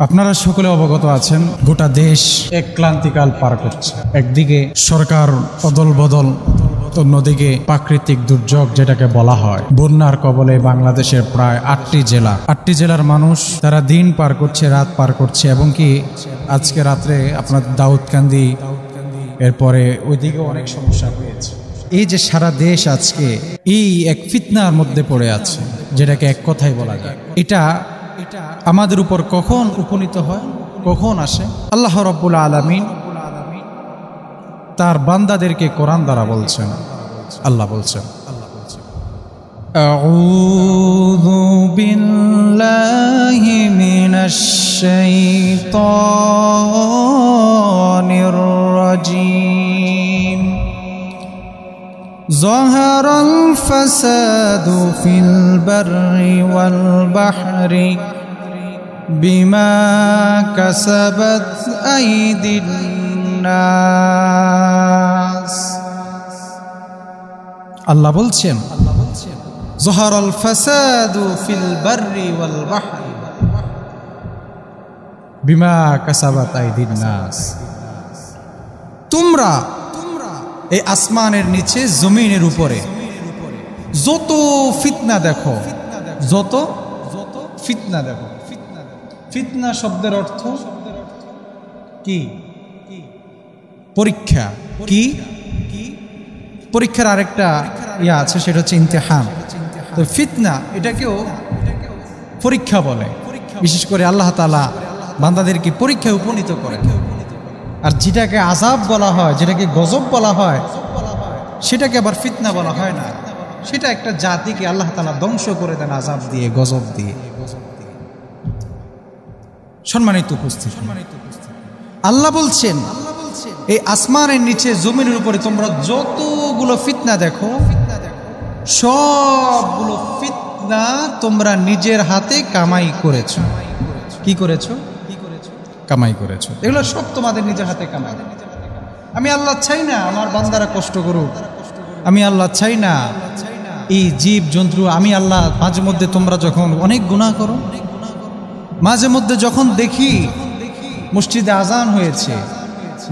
আপনারা সকলে অবগত আছেন, গোটা দেশ এক ক্লান্তিকাল পার করছে। একদিকে সরকার অদল বদল, অন্যদিকে প্রাকৃতিক দুর্যোগ যেটাকে বলা হয়, বন্যার কবলে বাংলাদেশের প্রায় 8টি জেলার মানুষ তারা দিন পার করছে, রাত পার করছে, এবং কি আজকে রাত্রে আপনার দাউদকান্দি, এরপরে ওইদিকে অনেক সমস্যা হয়েছে। এই যে সারা দেশ আজকে এই এক ফিতনার মধ্যে পড়ে আছে, যেটাকে এক কথাই বলা যায়, এটা আমাদের উপর কখন উপনীত হয়, কখন আসে? আল্লাহ রাব্বুল আলামিন তার বান্দাদেরকে কোরআন দ্বারা বলছেন। আল্লাহ বলছেন, আউযু বিল্লাহি মিনাশ শাইতানির রাজীম। যাহারাল ফাসাদু ফিল বাররি ওয়াল বাহরি বিমা কাসাবাত আইদিন নাস। আল্লাহ বলছেন, যাহারাল ফাসাদু ফিল বাররি ওয়াল বাহরি বিমা কাসাবাত আইদিন নাস। তোমরা এই আসমানের নিচে, জমিনের উপরে যত ফিতনা দেখো, যত ফিতনা দেখো। ফিতনা শব্দের অর্থ কি? পরীক্ষা। কি পরীক্ষার আরেকটা ইয়া আছে, সেটা হচ্ছে ইমতিহান। তো ফিতনা এটাকেও পরীক্ষা বলে। বিশেষ করে আল্লাহ তাআলা বান্দাদেরকে পরীক্ষায় উপনীত করেন। আর যেটাকে আযাব বলা হয়, যেটাকে গজব বলা হয়, সেটাকে আবার ফিতনা বলা হয় না। সেটা একটা জাতিকে আল্লাহ তাআলা ধ্বংস করে দেন আযাব দিয়ে, গজব দিয়ে। সম্মানিত উপস্থিতি, আল্লাহ বলছেন, এই আসমানের নিচে, জমিনের উপরে তোমরা যতগুলো ফিতনা দেখো, সবগুলো ফিতনা তোমরা নিজের হাতে কামাই করেছো। কি করেছো? কামাই করেছো। এগুলো সব তোমাদের নিজের হাতে কামাই। আমি আল্লাহ চাই না আমার বান্দারা কষ্ট করুক। আমি আল্লাহ চাই না এই জীব জন্তু। আমি আল্লাহ মাঝে মধ্যে তোমরা যখন অনেক গুনাহ করো, মাঝে মধ্যে যখন দেখি মসজিদে আজান হয়েছে,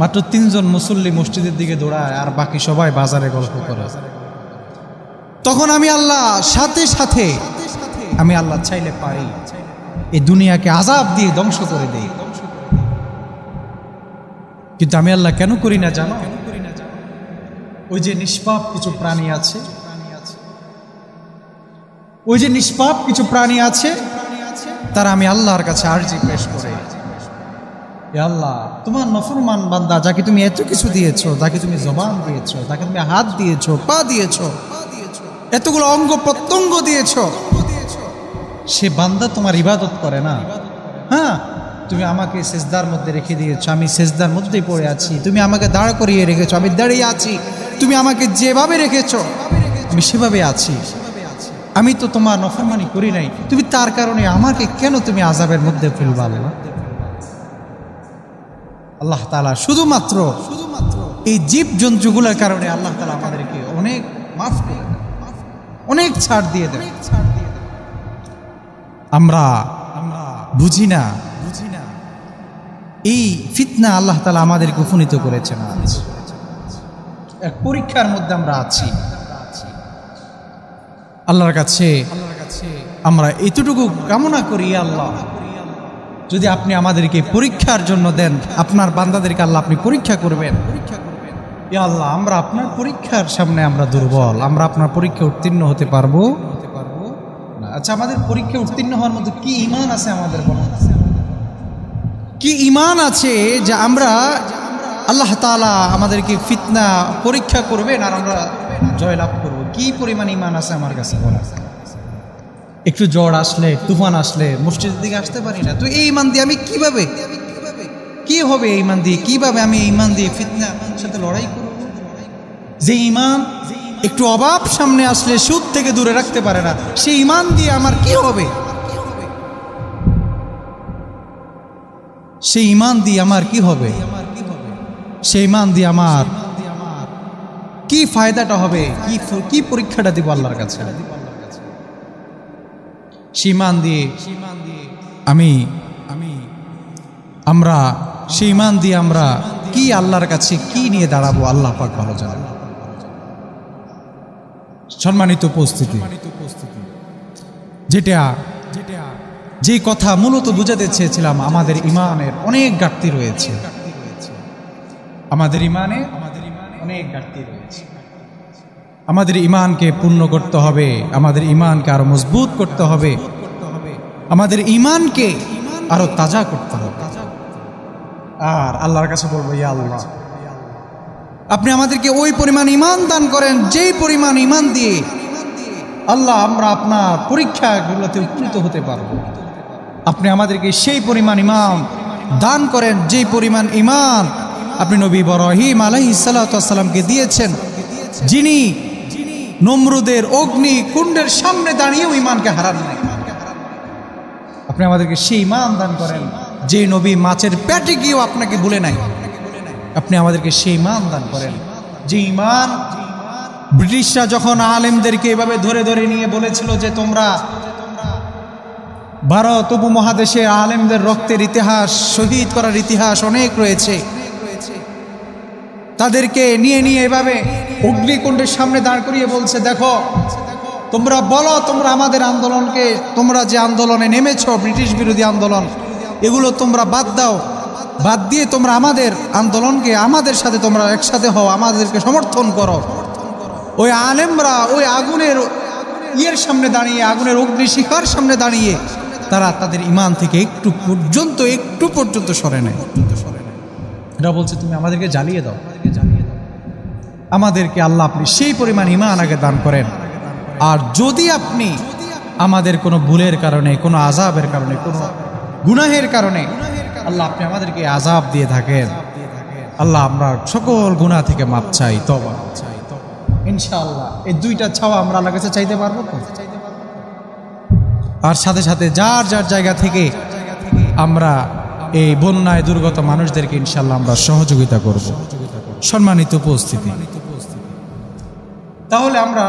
মাত্র 3 জন মুসল্লি মসজিদের দিকে দৌড়ায় আর বাকি সবাই বাজারে গল্প করে, তখন আমি আল্লাহ সাথে সাথে আমি আল্লাহ চাইলে পারি এই দুনিয়াকে আযাব দিয়ে ধ্বংস করে দেই। কিন্তু আমি আল্লাহ কেন করি না জানো? ওই যে নিষ্পাপ কিছু প্রাণী আছে, ওই যে নিষ্পাপ কিছু প্রাণী আছে, তারা আমি আল্লাহর কাছে আরজি পেশ করে, হে আল্লাহ, তোমার নফরমান বান্দা যাকে তুমি এত কিছু দিয়েছো, যাকে তুমি জবান দিয়েছো, যাকে তুমি হাত দিয়েছো, পা দিয়েছো, এতগুলো অঙ্গ প্রত্যঙ্গ দিয়েছো, সে বান্দা তোমার ইবাদত করে না। হ্যাঁ, তুমি আমাকে সেজদার মধ্যে রেখে দিয়েছো, আমি সেজদার মধ্যেই পড়ে আছি। তুমি আমাকে দাঁড় করিয়ে রেখেছো, আমি দাঁড়িয়ে আছি। তুমি আমাকে যেভাবে রেখেছো আমি সেভাবে আছি। আমি তো তোমার নফরমানি করি নাই, তুমি তার কারণে আমাকে কেন তুমি আযাবের মধ্যে ফেলবা? আল্লাহ তাআলা শুধুমাত্র এই জীব জন্তুগুলোর কারণে আল্লাহ তাআলা আমাদেরকে অনেক মাফ করে দেন, অনেক ছাড় দিয়ে দেন। আমরা বুঝি না এই ফিতনা আল্লাহ তাআলা আমাদেরকে উপনীত করেছেন। এক পরীক্ষার মধ্যে আমরা আছি। আল্লাহর কাছে আমরা এতটুকু কামনা করি, আল্লাহ যদি আপনি আমাদেরকে পরীক্ষার জন্য দেন, আপনার বান্দাদেরকে আল্লাহ আপনি পরীক্ষা করবেন। ইয়া আল্লাহ, আমরা আপনার পরীক্ষার সামনে আমরা দুর্বল, আমরা আপনার পরীক্ষা উত্তীর্ণ হতে পারবো না। আচ্ছা, আমাদের পরীক্ষা উত্তীর্ণ হওয়ার মধ্যে কি ঈমান আছে আমাদের? বলেন, কি ঈমান আছে যে আমরা আল্লাহ তাআলা আমাদেরকে ফিতনা পরীক্ষা করবেন আর আমরা জয়লাভ করব? কি পরিমাণ ঈমান আছে আমার কাছে? বলেন, একটু ঝড় আসলে, তুফান আসলে মসজিদের দিকে আসতে পারি না, তো এই ঈমান দিয়ে আমি কিভাবে, কি হবে এই ঈমান দিয়ে? কিভাবে আমি এই ঈমান দিয়ে ফিতনার সাথে লড়াই করব? যে ঈমান একটু অভাব সামনে আসলে সুদ থেকে দূরে রাখতে পারে না, সেই ঈমান দিয়ে আমার কি হবে? সেই ঈমান দিয়ে আমার কি হবে? সেই ঈমান দিয়ে আমার কি ফায়দাটা হবে? কি পরীক্ষাটা দিব আল্লাহর কাছে? ঈমান দিয়ে আমি আমরা সেই ঈমান দিয়ে আমরা কি আল্লাহর কাছে কি নিয়ে দাঁড়াবো আল্লাহ পাক ভালো জানেন। সম্মানিত উপস্থিতি, যে কথা মূলত বুঝাতে চেয়েছিলাম, আমাদের ঈমানের অনেক ঘাটতি রয়েছে, আমাদের ঈমানে অনেক ঘাটতি রয়েছে। আমাদের ঈমানকে পূর্ণ করতে হবে, আমাদের ঈমানকে আরো মজবুত করতে হবে, আমাদের ঈমানকে আরো তাজা করতে হবে। আর আল্লাহর কাছে বলবো, ইয়া আল্লাহ, আপনি আমাদেরকে ওই পরিমাণ ঈমান দান করেন যেই পরিমাণ ঈমান দিয়ে আল্লাহ আমরা আপনার পরীক্ষাগুলোতে উত্তীর্ণ হতে পারবো। আপনি আমাদেরকে সেই পরিমাণ ঈমান দান করেন যেই পরিমাণ ঈমান আপনি নবী ইব্রাহিম আলাইহিস সালাতু ওয়াস সালামকে দিয়েছেন, যিনি নমরুদের অগ্নি কুণ্ডের সামনে দাঁড়িয়েও ঈমানকে হারান নাই। আপনি আমাদেরকে সেই ঈমান দান করেন যে নবী মাছের পেটে গিয়েও আপনাকে ভুলে নাই। আপনি আমাদেরকে সেই ঈমান দান করেন যে ঈমান ব্রিটিশরা যখন আলেমদেরকে এভাবে ধরে ধরে নিয়ে বলেছিল যে তোমরা ভারত উপমহাদেশে আলেমদের রক্তের ইতিহাস, শহীদ করার ইতিহাস অনেক রয়েছে, তাদেরকে নিয়ে নিয়ে এভাবে অগ্নিকুণ্ডের সামনে দাঁড় করিয়ে বলছে, দেখো তোমরা বলো, তোমরা আমাদের আন্দোলনকে, তোমরা যে আন্দোলনে নেমেছ ব্রিটিশ বিরোধী আন্দোলন, এগুলো তোমরা বাদ দাও, বাদ দিয়ে তোমরা আমাদের আন্দোলনকে, আমাদের সাথে তোমরা একসাথে হও, আমাদেরকে সমর্থন করো। ওই আলেমরা ওই আগুনের সামনে দাঁড়িয়ে, আগুনের অগ্নিশিখার সামনে দাঁড়িয়ে তারা তাদের ঈমান থেকে একটু পর্যন্ত সরে নেয়। এটা বলছে তুমি আমাদেরকে জ্বালিয়ে দাও, আমাদেরকে আল্লাহ আপনি সেই পরিমাণ ঈমান আগে দান করেন। আর যদি আপনি আমাদের কোনো ভুলের কারণে, কোনো আযাবের কারণে, কোনো গুনাহের কারণে আল্লাহ আপনি আমাদেরকে আযাব দিয়ে থাকেন, আল্লাহ আমরা সকল গুনাহ থেকে মাপ চাই, তওবা চাই। ইনশাআল্লাহ এই দুইটা চাওয়া আমরা আল্লাহর কাছে চাইতে পারবো তো। আর সাথে সাথে যার যার জায়গা থেকে আমরা এই বন্যায় দুর্গত মানুষদেরকে ইনশাআল্লাহ আমরা সহযোগিতা করব। সম্মানিত উপস্থিতি, তাহলে আমরা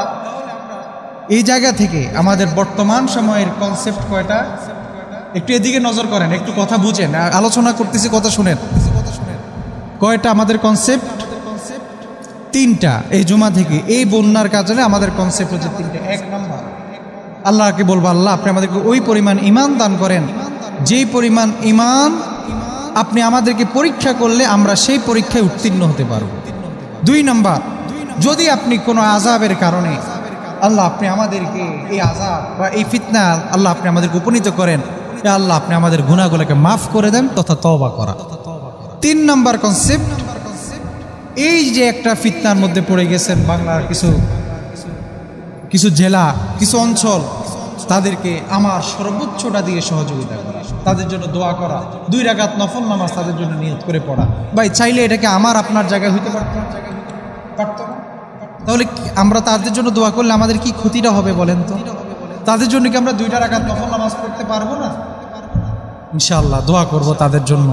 এই জায়গা থেকে আমাদের বর্তমান সময়ের কনসেপ্ট কয়টা, একটু এদিকে নজর করেন, একটু কথা বুঝেন, আলোচনা করতেছি, কথা শুনেন। কয়টা আমাদের কনসেপ্ট? তিনটা। এই জুমা থেকে এই বন্যার কাজে আমাদের কনসেপ্ট হচ্ছে তিনটা। এক নম্বর, আল্লাহকে বলবো, আল্লাহ আপনি আমাদেরকে ওই পরিমাণ ঈমান দান করেন যেই পরিমাণ ঈমান আপনি আমাদেরকে পরীক্ষা করলে আমরা সেই পরীক্ষায় উত্তীর্ণ হতে পারব। দুই নম্বর, যদি আপনি কোনো আযাবের কারণে আল্লাহ আপনি আমাদেরকে এই আযাব বা এই ফিতনা আল্লাহ আপনি আমাদেরকে উপনীত করেন, আল্লাহ আপনি আমাদের গুনাহগুলোকে মাফ করে দেন তথা তওবা করা। তিন নম্বর কনসেপ্ট, এই যে একটা ফিতনার মধ্যে পড়ে গেছেন বাংলার কিছু জেলা, কিছু অঞ্চল, তাদেরকে আমার সর্বোচ্চটা দিয়ে সহযোগিতা করা, তাদের জন্য দোয়া করা, 2 রাকাত নফল নামাজ তাদের জন্য নিয়ত করে পড়া। ভাই চাইলে এটাকে আমার আপনার জায়গায় হইতে পারত না? তাহলে আমরা তাদের জন্য দোয়া করলে আমাদের কি ক্ষতিটা হবে বলেন তো? তাদের জন্য কি আমরা 2 রাকাত নফল নামাজ পড়তে পারবো না? ইনশাআল্লাহ দোয়া করব তাদের জন্য,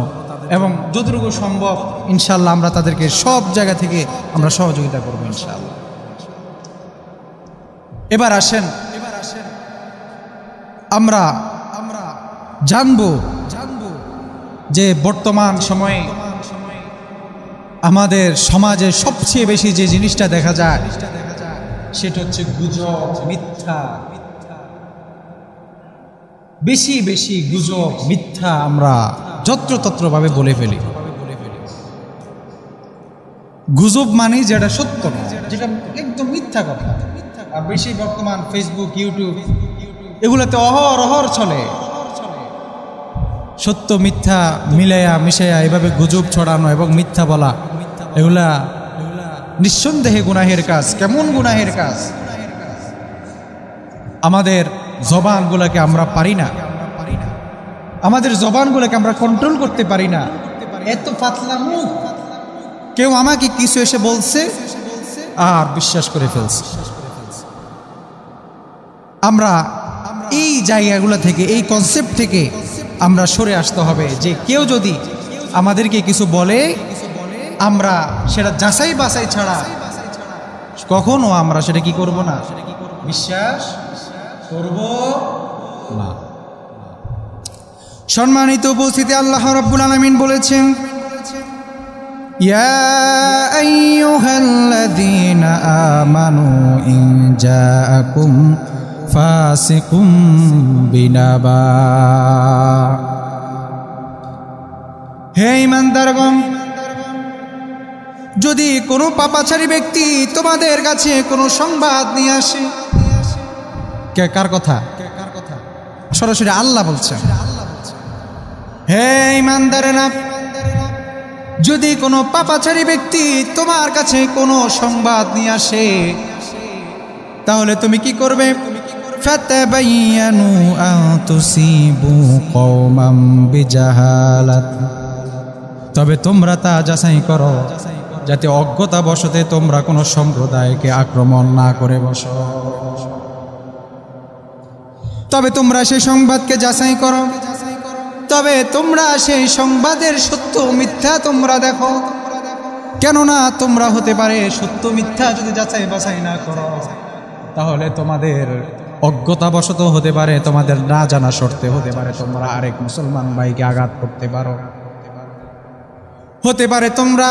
এবং যতটুকু সম্ভব ইনশাআল্লাহ আমরা তাদেরকে সব জায়গা থেকে আমরা সহযোগিতা করব ইনশাআল্লাহ। এবার আসেন আমরা জানবো যে বর্তমান সময়ে আমাদের সমাজে সবচেয়ে বেশি যে জিনিসটা দেখা যায় সেটা হচ্ছে গুজব, মিথ্যা। বেশি বেশি গুজব, মিথ্যা আমরা যত্রতত্রভাবে বলে ফেলি। গুজব মানে যেটা সত্য না, যেটা একদম মিথ্যা কথা। আর বেশি বর্তমান ফেসবুক, ইউটিউব এগুলোতে অহরহ চলে সত্য মিথ্যা মিলাইয়া মিশাইয়া এভাবে গুজব ছড়ানো এবং মিথ্যা বলা, এগুলা নিঃসন্দেহে গুনাহের কাজ। কেমন গুনাহের কাজ? আমাদের জবানগুলোকে আমরা পারি না, আমাদের জবানগুলোকে আমরা কন্ট্রোল করতে পারি না। এত পাতলা মুখ, কেউ আমাকে কিছু এসে বলছে আর বিশ্বাস করে ফেলছে। আমরা এই জায়গাগুলো থেকে, এই কনসেপ্ট থেকে আমরা সরে আসতে হবে যে কেউ যদি আমাদেরকে কিছু বলে আমরা সেটা যাচাই বাছাই ছাড়া কখনো আমরা সেটা কি করব না, বিশ্বাস করব না। সম্মানিত উপস্থিতি, আল্লাহ রাব্বুল আলামিন বলেছেন, ইয়া আইয়ুহাল্লাযীনা আমানু ইন জাআকুম ফাসিকুম বিনাবা। হে ঈমানদারগণ, যদি কোনো পাপাচারী ব্যক্তি তোমাদের কাছে কোনো সংবাদ নিয়ে আসে, কার কথা? সরাসরি আল্লাহ বলছেন, হে ঈমানদারেরা, যদি কোনো পাপাচারী ব্যক্তি তোমার কাছে কোনো সংবাদ নিয়ে আসে, তাহলে তুমি কি করবে? ফাতাবায়ানু আন তুসিবু কওমান বিজাহালাত, তবে তোমরা তা যাচাই করো যাতে অজ্ঞতা বশতে তোমরা কোনো সম্প্রদায়কে আক্রমণ না করে বসো। তবে তোমরা সেই সংবাদকে যাচাই করো, তবে তোমরা সেই সংবাদের সত্য মিথ্যা তোমরা দেখো, কেননা তোমরা হতে পারে সত্য মিথ্যা যদি যাচাই বাছাই না করো, তাহলে তোমাদের অজ্ঞতাবশত হতে পারে, তোমাদের না জানা শর্তে হতে পারে তোমরা আরেক মুসলমান ভাইকে আঘাত করতে পারো। হতে পারে তোমরা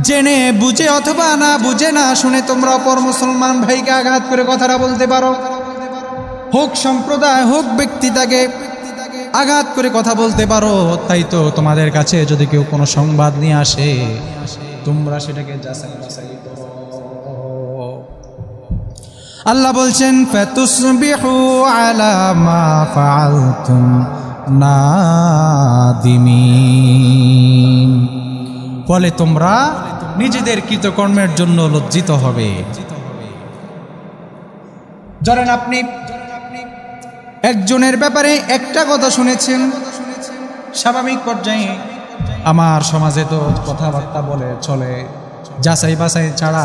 জেনে বুঝে অথবা না বুঝে না শুনে তোমরা অপর মুসলমান ভাইকে আঘাত করে কথাটা বলতে পারো। হোক সম্প্রদায় হোক ব্যক্তি, তাকে আঘাত করে কথা বলতে পারো। তাই তো তোমাদের কাছে যদি কেউ কোনো সংবাদ নিয়ে আসে, তোমরা সেটাকে যাচাই বাছাই করো। আল্লাহ বলছেন, ফাতুসবিহু আলা মা ফাআলতুম নাদিমিন, ফলে তোমরা নিজেদের কৃতকর্মের জন্য লজ্জিত হবে। ধরেন আপনি একজনের ব্যাপারে একটা কথা শুনেছেন, স্বাভাবিক পর্যায়ে আমার সমাজে তো কথাবার্তা বলে চলে যাচাই বাছাই ছাড়া,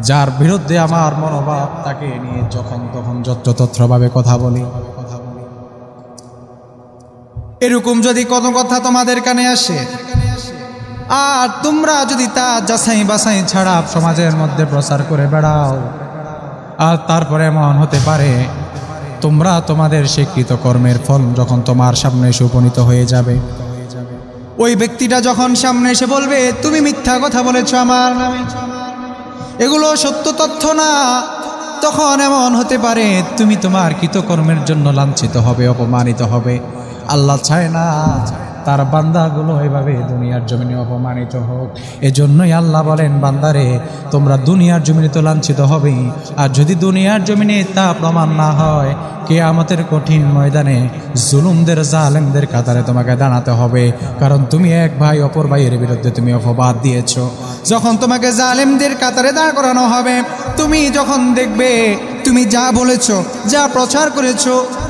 যার বিরুদ্ধে আমার মনোভাব তাকে নিয়ে যখন তখন যত্রতত্রভাবে কথা বলি। এরকম যদি কোনো কথা তোমাদের কানে আসে আর তোমরা যদি তা যাচাই বাছাই ছাড়া সমাজের মধ্যে প্রচার করে বেড়াও, আর তারপরে এমন হতে পারে তোমরা তোমাদের স্বীকৃত কর্মের ফল যখন তোমার সামনে এসে উপনীত হয়ে যাবে, ওই ব্যক্তিটা যখন সামনে এসে বলবে তুমি মিথ্যা কথা বলেছ আমার নামে, এগুলো সত্য তথ্য না, তখন এমন হতে পারে তুমি তোমার কৃতকর্মের জন্য লাঞ্ছিত হবে, অপমানিত হবে। আল্লাহ চায় না তার বান্দাগুলো এভাবে দুনিয়ার জমিনে অপমানিত হোক। এজন্যই আল্লাহ বলেন, বান্দারে তোমরা দুনিয়ার জমিনে তো লাঞ্ছিত হবেই, আর যদি দুনিয়ার জমিনে তা প্রমাণ না হয়, কিয়ামতের কঠিন ময়দানে জুলুমদের জালেমদের কাতারে তোমাকে দাঁড়াতে হবে। কারণ তুমি এক ভাই অপর ভাইয়ের বিরুদ্ধে তুমি অপবাদ দিয়েছ। যখন তোমাকে জালেমদের কাতারে দাঁড় করানো হবে, তুমি যখন দেখবে তুমি যা বলেছ, যা প্রচার করেছ,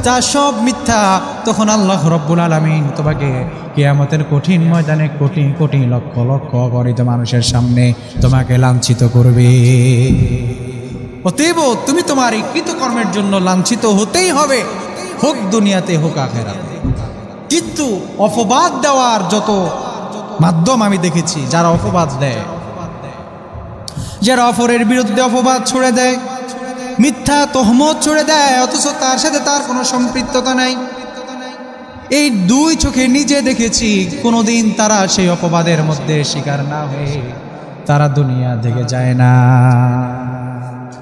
তা সব মিথ্যা, তখন আল্লাহ রব্বুল আলামিন তোমাকে কিয়ামতের কঠিন ময়দানে কোটি কোটি লক্ষ লক্ষ অগণিত মানুষের সামনে তোমাকে লাঞ্ছিত করবে। অতএব তুমি তোমার এই কৃতকর্মের জন্য লাঞ্ছিত হতেই হবে, হোক দুনিয়াতে হোক আখিরাতে। কিন্তু অপবাদ দেওয়ার যত মাধ্যম আমি দেখেছি, যারা অপবাদ দেয়, যারা অপরের বিরুদ্ধে অপবাদ ছড়ে দেয়, মিথ্যা তহমত ছড়ে দেয়, অথচ তার সাথে তার কোনো সম্পৃক্ততা নাই, এই দুই চোখে নিজে দেখেছি, কোনোদিন তারা সেই অপবাদের মধ্যে শিকার না হয়ে তারা দুনিয়া থেকে যায় না।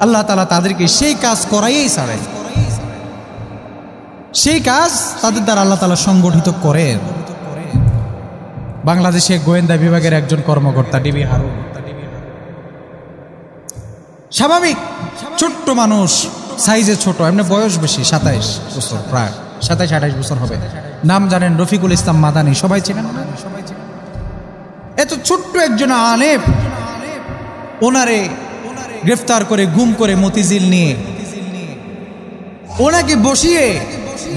আল্লাহ তাআলা তাদেরকে সেই কাজ করাইই ছাড়েন, সেই কাজ তাদের দ্বারা আল্লাহ তাআলা সংগঠিত করেন। বাংলাদেশে গোয়েন্দা বিভাগের একজন কর্মকর্তা ডিবি হারুন, স্বাভাবিক ছোট্ট মানুষ, সাইজে ছোট, এমনি বয়স বেশি, 27 বছর, প্রায় 27-28 বছর হবে। নাম জানেন রফিকুল ইসলাম মাদানী, সবাই চেনেন না? এত ছোট্ট একজন আলেম, ওনারে গ্রেফতার করে গুম করে মতিঝিল নিয়ে ওনাকে বসিয়ে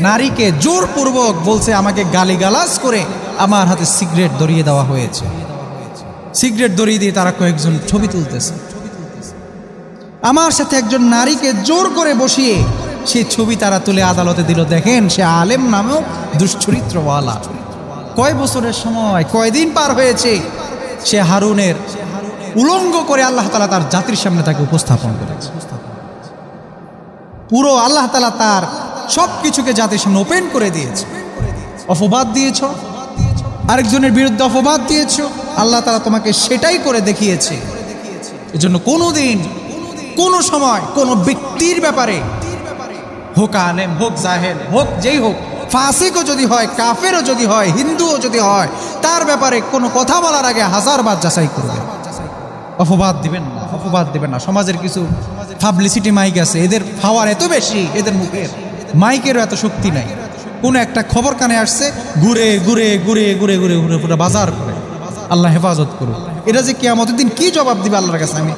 নারীকে জোরপূর্বক বলছে, আমাকে গালিগালাজ করে আমার হাতে সিগারেট ধরিয়ে দেওয়া হয়েছে। সিগারেট ধরিয়ে দিয়ে তারা কয়েকজন ছবি তুলতেছে। আমার সাথে একজন নারীকে জোর করে বসিয়ে সেই ছবি তারা তুলে আদালতে দিল। দেখেন, সে আলেম নামেও দুশ্চরিত্রওয়ালা। কয় বছরের সময়, কয়দিন পার হয়েছে, সে হারুনের উলঙ্গ করে আল্লাহ তাআলা তার জাতির সামনে তাকে উপস্থাপন করেছে। পুরো আল্লাহ তাআলা তার সব কিছুকে জাতির সামনে ওপেন করে দিয়েছে। অপবাদ দিয়েছ, আরেকজনের বিরুদ্ধে অপবাদ দিয়েছ, আল্লাহ তাআলা তোমাকে সেটাই করে দেখিয়েছে। এজন্য কোনোদিন কোনো সময় কোনো ব্যক্তির ব্যাপারে, হোক আলেম হোক জাহেল হোক যেই হোক, ফাসিকও যদি হয়, কাফেরও যদি হয়, হিন্দুও যদি হয়, তার ব্যাপারে কোনো কথা বলার আগে 1000 বার যাচাই করবেন। অপবাদ দিবেন না, অপবাদ দিবেন না। সমাজের কিছু পাবলিসিটি মাইক আছে, এদের পাওয়ার এত বেশি, এদের মুখের মাইকেরও এত শক্তি নাই। কোনো একটা খবর কানে আসছে, ঘুরে ঘুরে ঘুরে ঘুরে ঘুরে ঘুরে পুরো বাজার করে। আল্লাহ হেফাজত করুন। এটা যে কিয়ামতের দিন কি জবাব দিবে আল্লাহর কাছে, আমি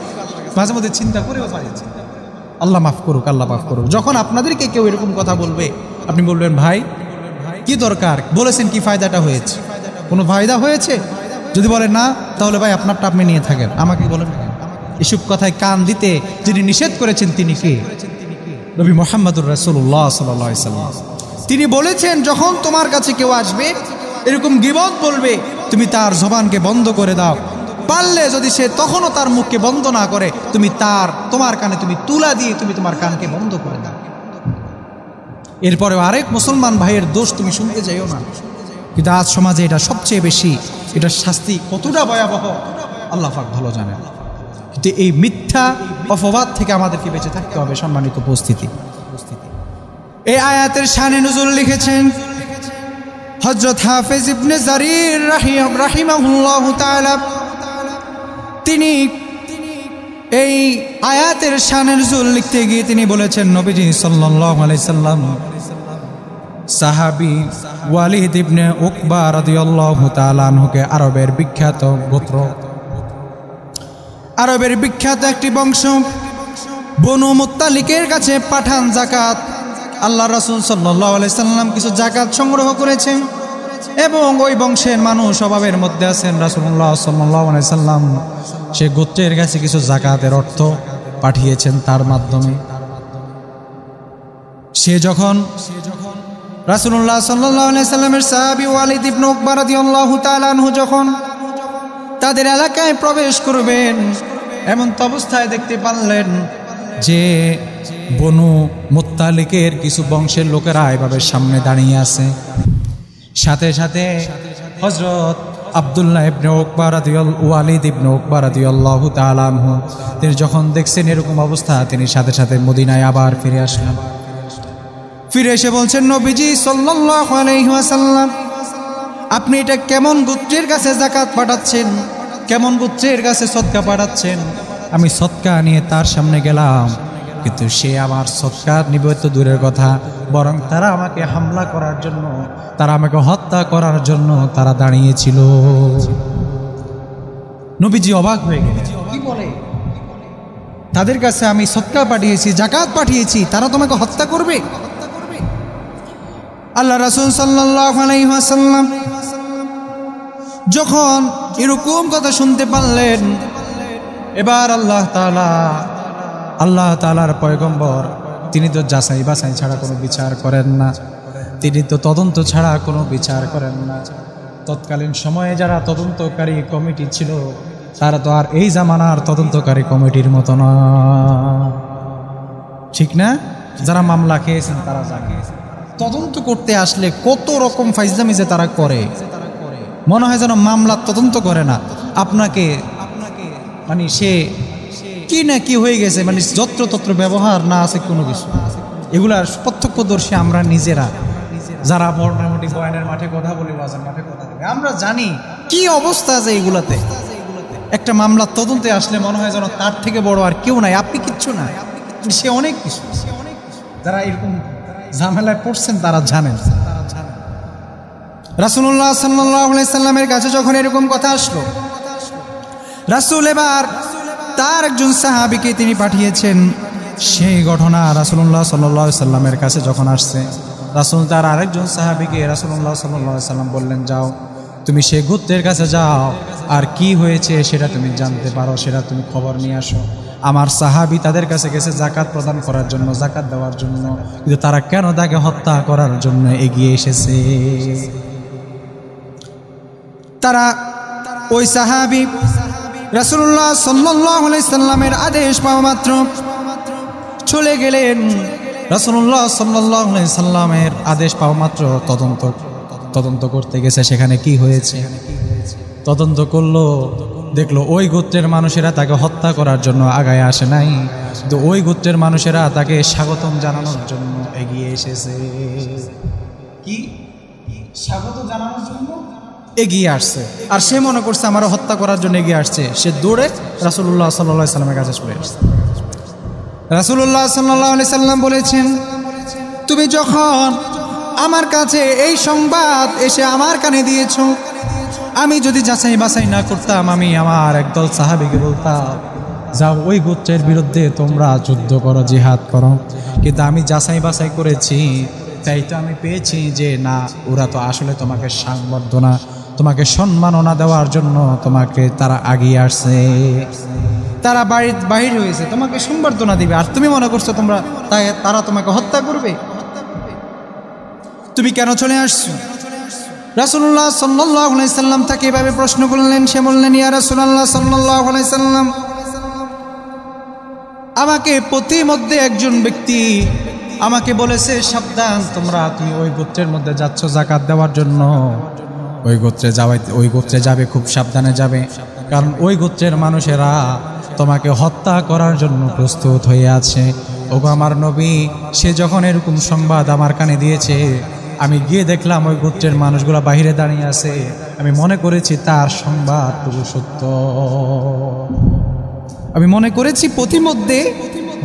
মাঝে মধ্যে চিন্তা করেও পাই। আল্লাহ মাফ করুক, আল্লাহ মাফ করুক। যখন আপনাদেরকে কেউ এরকম কথা বলবে, আপনি বলবেন ভাই কি দরকার, বলেছেন কি ফায়দাটা হয়েছে, কোনো ফায়দা হয়েছে? যদি বলেন না, তাহলে ভাই আপনারটা আপনি নিয়ে থাকেন, আমাকে বলেন। এসব কথায় কান দিতে যিনি নিষেধ করেছেন তিনি কে? নবী মুহাম্মদুর রাসূলুল্লাহ সাল্লাল্লাহু আলাইহি ওয়াসাল্লাম। তিনি বলেছেন, যখন তোমার কাছে কেউ আসবে এরকম গীবত বলবে, তুমি তার জবানকে বন্ধ করে দাও। পারলে যদি সে তখনও তার মুখকে বন্ধ না করে, তুমি তোমার কানে তুমি তুলা দিয়ে তুমি তোমার কানকে বন্ধ করে দাও। এরপরে আরেক মুসলমান ভাইয়ের দোষ তুমি শুনতে চাইও না। কিন্তু আজ সমাজে এটা সবচেয়ে বেশি, এটার শাস্তি কতটা ভয়াবহ আল্লাহ পাক ভালো জানেন। কিন্তু এই মিথ্যা অপবাদ থেকে আমাদেরকে বেঁচে থাকতে হবে। সম্মানিত উপস্থিতি, এই আয়াতের শানে নুজুল লিখেছেন হযরত হাফেজ ইবনে জারির রাহিমাহুল্লাহু তাআলা। তিনি এই আয়াতের শানে নুজুল লিখতে গিয়ে তিনি বলেছেন, নবীজি সাল্লাল্লাহু আলাইহি সাল্লাম সাহাবী ওয়ালিদ ইবনে উকবা রাদিয়াল্লাহু তাআলা আনহুকে আরবের বিখ্যাত গোত্র, আরবের বিখ্যাত একটি বংশ বনু মুত্তালিকের কাছে পাঠান যাকাত। আল্লাহ রাসূল সাল্লাল্লাহু আলাইহি সাল্লাম কিছু যাকাত সংগ্রহ করেছেন এবং ওই বংশের মানুষ স্বভাবের মধ্যে আছেন। রাসূলুল্লাহ সাল্লাল্লাহু আলাইহি সাল্লাম সে গোত্রের কাছে কিছু যাকাতের অর্থ পাঠিয়েছেন তার মাধ্যমে। সে যখন রাসূলুল্লাহ সাল্লাল্লাহু আলাইহি সাল্লামের সাহাবী ওয়ালিদ ইবনে উকবা রাদিয়াল্লাহু তাআলা আনহু যখন তাদের এলাকায় প্রবেশ করবেন, এমন অবস্থায় দেখতে পারলেন যে বনু মুত্তালিকের কিছু বংশের লোকেরা এভাবে সামনে দাঁড়িয়ে আছে। সাথে সাথে হযরত আব্দুল্লাহ ইবনে উকবা ওয়ালিদ ইবনে উকবা রাদিয়াল্লাহু তাআলা আনহু তিনি যখন দেখছেন এরকম অবস্থা, তিনি সাথে সাথে মদিনায় আবার ফিরে আসলেন। ফিরে এসে বলছেন, নবীজি সাল্লাল্লাহু আলাইহি ওয়াসাল্লাম, আপনি এটা কেমন গোত্রের কাছে যাকাত পাঠাচ্ছেন, কেমন গোত্রের কাছে সদকা পাঠাচ্ছেন? আমি সদকা নিয়ে তার সামনে গেলাম, কিন্তু সে আমার সদকা নিবে তো দূরের কথা, বরং তারা আমাকে হামলা করার জন্য, তারা আমাকে হত্যা করার জন্য তারা দাঁড়িয়েছিল। নবীজি অবাক হয়ে গেলেন, কি বলে? তাদের কাছে আমি সদকা পাঠিয়েছি, যাকাত পাঠিয়েছি, তারা তোমাকে হত্যা করবে? আল্লাহ রাসূল সাল্লাল্লাহু আলাইহি ওয়াসাল্লাম যখন এরকম কথা শুনতে পারলেন, এবার আল্লাহ তাআলার পয়গম্বর তিনি তো যাচাই বাছাই ছাড়া কোনো বিচার করেন না, তিনি তো তদন্ত ছাড়া কোনো বিচার করেন না। তৎকালীন সময়ে যারা তদন্তকারী কমিটি ছিল, তারা তো আর এই জামানার তদন্তকারী কমিটির মতো না, ঠিক না? যারা মামলা খেয়েছেন তারা জানে তদন্ত করতে আসলে কত রকম ফাইজলামি যে তারা করে, মনে হয় যেন মামলার তদন্ত করে না, আপনাকে মানে সে কি না কি হয়ে গেছে, মানে যত্রতত্র ব্যবহার না আছে কোনো কিছু। এগুলার প্রত্যক্ষদর্শী আমরা নিজেরা, যারা মোটামুটি বয়ানের মাঠে কথা বলি, বাজার মাঠে কথা বলি, আমরা জানি কি অবস্থা আছে এগুলাতে। একটা মামলার তদন্তে আসলে মনে হয় যেন তার থেকে বড় আর কেউ নাই, আপনি কিচ্ছু না, সে অনেক কিছু। যারা এরকম ঝামেলায় পড়ছেন তারা জানেন। রাসূলুল্লাহ সাল্লাল্লাহু আলাইহি সাল্লামের কাছে যখন এরকম কথা আসলো, রাসূল এবার তার একজন সাহাবীকে তিনি পাঠিয়েছেন। সেই ঘটনা রাসূলুল্লাহ সাল্লাল্লাহু আলাইহি সাল্লামের কাছে যখন আসছে, রাসূল তার আরেকজন সাহাবীকে রাসূলুল্লাহ সাল্লাল্লাহু আলাইহি সাল্লাম বললেন, যাও তুমি সেই গোত্রের কাছে যাও, আর কি হয়েছে সেটা তুমি জানতে পারো, সেটা তুমি খবর নিয়ে আসো। আমার সাহাবী তাদের কাছে গেছে যাকাত প্রদান করার জন্য, যাকাত দেওয়ার জন্য, কিন্তু তারা কেন তাকে হত্যা করার জন্য এগিয়ে এসেছে? তারা ওই সাহাবী রাসূলুল্লাহ সাল্লাল্লাহু আলাইহি সাল্লামের আদেশ পাওয়া মাত্র চলে গেলেন। রাসূলুল্লাহ সাল্লাল্লাহু আলাইহি সাল্লামের আদেশ পাওয়া মাত্র তদন্ত তদন্ত করতে গেছে সেখানে কি হয়েছে। তদন্ত করলো, দেখলো ওই গোত্রের মানুষেরা তাকে হত্যা করার জন্য আগায় আসে নাই, তো ওই গোত্রের মানুষেরা তাকে স্বাগতম জানানোর জন্য এগিয়ে এসেছে। কি স্বাগত জানানোর জন্য এগিয়ে আসছে, আর সে মনে করছে আমারও হত্যা করার জন্য এগিয়ে আসছে। সে দৌড়ে রাসূলুল্লাহ সাল্লাল্লাহু আলাইহি সাল্লামের কাছে চলে আসছে। রাসূলুল্লাহ সাল্লাল্লাহু আলাইহি সাল্লাম বলেছেন, তুমি যখন আমার কাছে এই সংবাদ এসে আমার কানে দিয়েছো, আমি যদি যাচাই বাছাই না করতাম, আমি আমার একদল সাহাবীকে বলতাম যাও ওই গোত্রের বিরুদ্ধে তোমরা যুদ্ধ করো, জিহাদ করো। কিন্তু আমি যাচাই বাছাই করেছি, তাই তো আমি পেয়েছি যে না, ওরা তো আসলে তোমাকে সংবর্ধনা, তোমাকে সম্মাননা দেওয়ার জন্য তোমাকে তারা আগিয়ে আসছে, তারা বাহির হয়েছে তোমাকে সম্বর্ধনা দিবে, আর তুমি মনে করছো তারা তোমাকে হত্যা করবে। তুমি কেন চলে আসছো? রাসূলুল্লাহ সাল্লাল্লাহু আলাইহি সাল্লাম তাকে এভাবে প্রশ্ন করলেন। সে বললেন, ইয়া রাসূলুল্লাহ সাল্লাল্লাহু আলাইহি সাল্লাম, আমাকে প্রতিমধ্যে একজন ব্যক্তি আমাকে বলেছে, সাবধান, তুমি ওই গোত্রের মধ্যে যাচ্ছ যাকাত দেওয়ার জন্য, ওই গোত্রে যাবে, খুব সাবধানে যাবে, কারণ ওই গোত্রের মানুষেরা তোমাকে হত্যা করার জন্য প্রস্তুত হয়ে আছে। ওগো আমার নবী, সে যখন এরকম সংবাদ আমার কানে দিয়েছে, আমি গিয়ে দেখলাম ওই গোত্রের মানুষগুলো বাহিরে দাঁড়িয়ে আছে, আমি মনে করেছি তার সংবাদটুকু সত্য। আমি মনে করেছি প্রতিমধ্যে